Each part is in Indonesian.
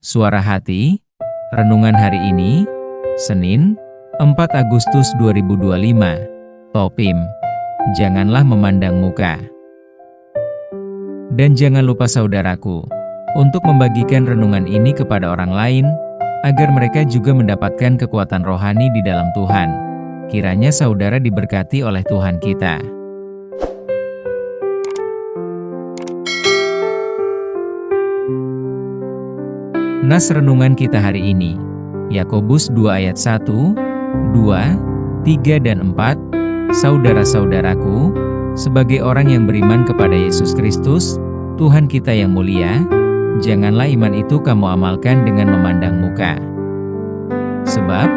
Suara Hati, renungan hari ini, Senin, 4 Agustus 2025, Topim, janganlah memandang muka. Dan jangan lupa saudaraku, untuk membagikan renungan ini kepada orang lain, agar mereka juga mendapatkan kekuatan rohani di dalam Tuhan. Kiranya saudara diberkati oleh Tuhan kita. Nas renungan kita hari ini, Yakobus 2 ayat 1, 2, 3 dan 4. Saudara-saudaraku, sebagai orang yang beriman kepada Yesus Kristus, Tuhan kita yang mulia, janganlah iman itu kamu amalkan dengan memandang muka. Sebab,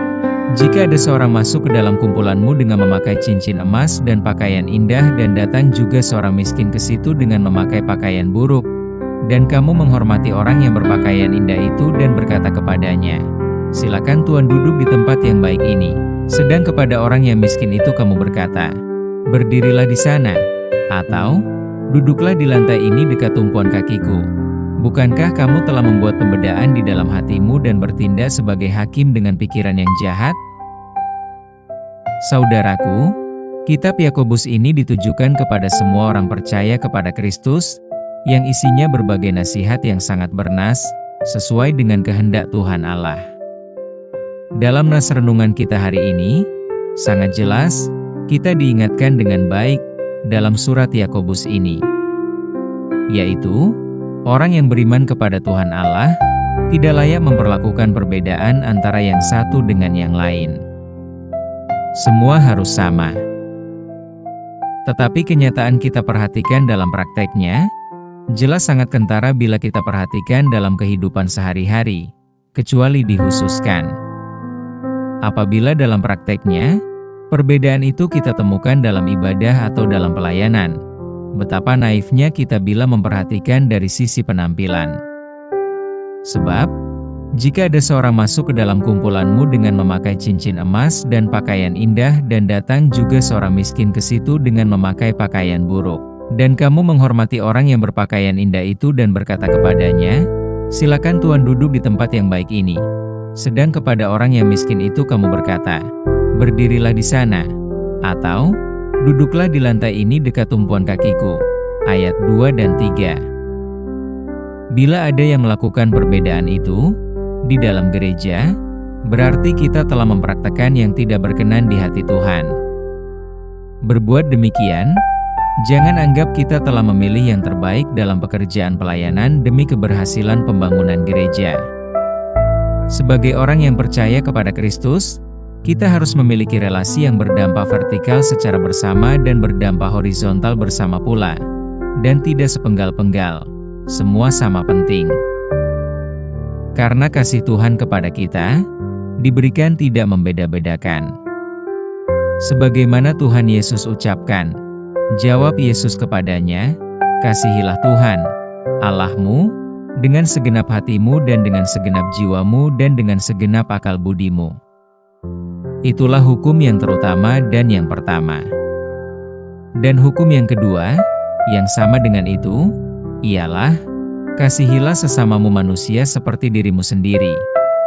jika ada seorang masuk ke dalam kumpulanmu dengan memakai cincin emas dan pakaian indah dan datang juga seorang miskin ke situ dengan memakai pakaian buruk, dan kamu menghormati orang yang berpakaian indah itu dan berkata kepadanya, silakan Tuhan duduk di tempat yang baik ini. Sedang kepada orang yang miskin itu kamu berkata, berdirilah di sana, atau duduklah di lantai ini dekat tumpuan kakiku. Bukankah kamu telah membuat pembedaan di dalam hatimu dan bertindak sebagai hakim dengan pikiran yang jahat? Saudaraku, kitab Yakobus ini ditujukan kepada semua orang percaya kepada Kristus, yang isinya berbagai nasihat yang sangat bernas, sesuai dengan kehendak Tuhan Allah. Dalam nas renungan kita hari ini, sangat jelas, kita diingatkan dengan baik dalam surat Yakobus ini, yaitu, orang yang beriman kepada Tuhan Allah, tidak layak memperlakukan perbedaan antara yang satu dengan yang lain. Semua harus sama. Tetapi kenyataan kita perhatikan dalam prakteknya, jelas sangat kentara bila kita perhatikan dalam kehidupan sehari-hari, kecuali dikhususkan. Apabila dalam prakteknya, perbedaan itu kita temukan dalam ibadah atau dalam pelayanan, betapa naifnya kita bila memperhatikan dari sisi penampilan. Sebab, jika ada seorang masuk ke dalam kumpulanmu dengan memakai cincin emas dan pakaian indah dan datang juga seorang miskin ke situ dengan memakai pakaian buruk, dan kamu menghormati orang yang berpakaian indah itu dan berkata kepadanya, silakan Tuhan duduk di tempat yang baik ini. Sedang kepada orang yang miskin itu kamu berkata, berdirilah di sana, atau duduklah di lantai ini dekat tumpuan kakiku. Ayat 2 dan 3. Bila ada yang melakukan perbedaan itu di dalam gereja, berarti kita telah mempraktekkan yang tidak berkenan di hati Tuhan. Berbuat demikian, jangan anggap kita telah memilih yang terbaik dalam pekerjaan pelayanan demi keberhasilan pembangunan gereja. Sebagai orang yang percaya kepada Kristus, kita harus memiliki relasi yang berdampak vertikal secara bersama dan berdampak horizontal bersama pula, dan tidak sepenggal-penggal. Semua sama penting. Karena kasih Tuhan kepada kita diberikan tidak membeda-bedakan. Sebagaimana Tuhan Yesus ucapkan, jawab Yesus kepadanya, kasihilah Tuhan, Allahmu, dengan segenap hatimu dan dengan segenap jiwamu dan dengan segenap akal budimu. Itulah hukum yang terutama dan yang pertama. Dan hukum yang kedua, yang sama dengan itu, ialah, kasihilah sesamamu manusia seperti dirimu sendiri.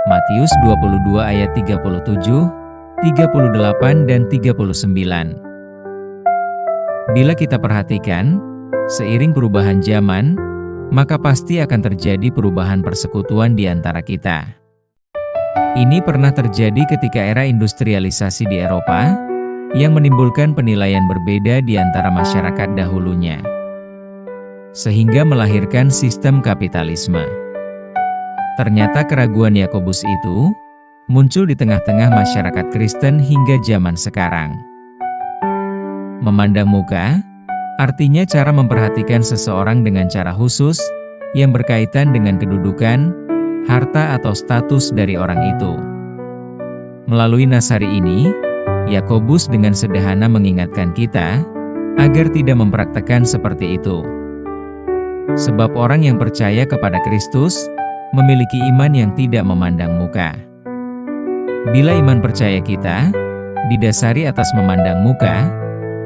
Matius 22 ayat 37, 38 dan 39. Bila kita perhatikan, seiring perubahan zaman, maka pasti akan terjadi perubahan persekutuan di antara kita. Ini pernah terjadi ketika era industrialisasi di Eropa, yang menimbulkan penilaian berbeda di antara masyarakat dahulunya, sehingga melahirkan sistem kapitalisme. Ternyata keraguan Yakobus itu muncul di tengah-tengah masyarakat Kristen hingga zaman sekarang. Memandang muka artinya cara memperhatikan seseorang dengan cara khusus, yang berkaitan dengan kedudukan, harta atau status dari orang itu. Melalui nas hari ini, Yakobus dengan sederhana mengingatkan kita, agar tidak mempraktekkan seperti itu. Sebab orang yang percaya kepada Kristus, memiliki iman yang tidak memandang muka. Bila iman percaya kita didasari atas memandang muka,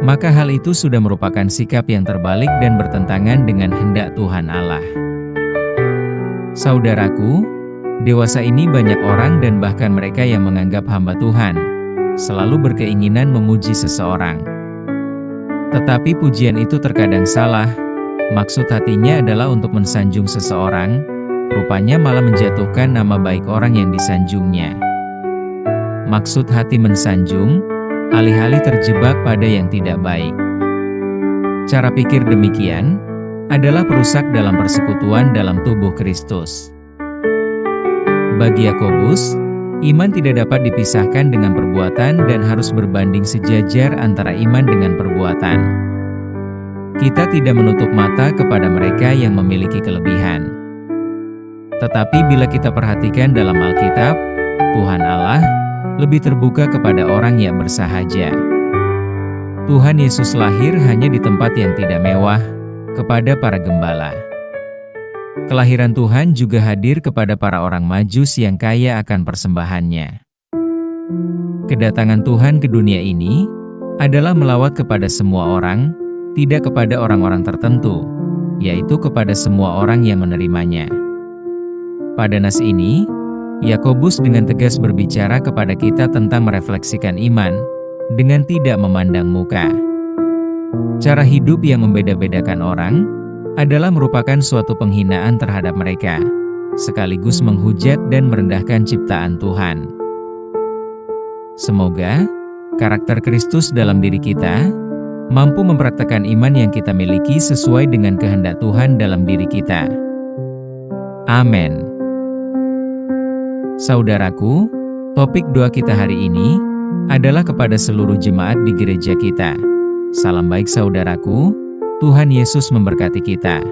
maka hal itu sudah merupakan sikap yang terbalik dan bertentangan dengan kehendak Tuhan Allah. Saudaraku, Dewasa ini banyak orang dan bahkan mereka yang menganggap hamba Tuhan, selalu berkeinginan memuji seseorang. Tetapi pujian itu terkadang salah. Maksud hatinya adalah untuk mensanjung seseorang, rupanya malah menjatuhkan nama baik orang yang disanjungnya. Maksud hati mensanjung, alih-alih terjebak pada yang tidak baik. Cara pikir demikian adalah perusak dalam persekutuan dalam tubuh Kristus. Bagi Yakobus, iman tidak dapat dipisahkan dengan perbuatan dan harus berbanding sejajar antara iman dengan perbuatan. Kita tidak menutup mata kepada mereka yang memiliki kelebihan. Tetapi bila kita perhatikan dalam Alkitab, Tuhan Allah lebih terbuka kepada orang yang bersahaja. Tuhan Yesus lahir hanya di tempat yang tidak mewah, kepada para gembala. Kelahiran Tuhan juga hadir kepada para orang Majus yang kaya akan persembahannya. Kedatangan Tuhan ke dunia ini adalah melawat kepada semua orang, tidak kepada orang-orang tertentu, yaitu kepada semua orang yang menerimanya. Pada nas ini, Yakobus dengan tegas berbicara kepada kita tentang merefleksikan iman, dengan tidak memandang muka. Cara hidup yang membeda-bedakan orang, adalah merupakan suatu penghinaan terhadap mereka, sekaligus menghujat dan merendahkan ciptaan Tuhan. Semoga karakter Kristus dalam diri kita mampu mempraktekkan iman yang kita miliki sesuai dengan kehendak Tuhan dalam diri kita. Amin. Saudaraku, topik doa kita hari ini adalah kepada seluruh jemaat di gereja kita. Salam baik saudaraku. Tuhan Yesus memberkati kita.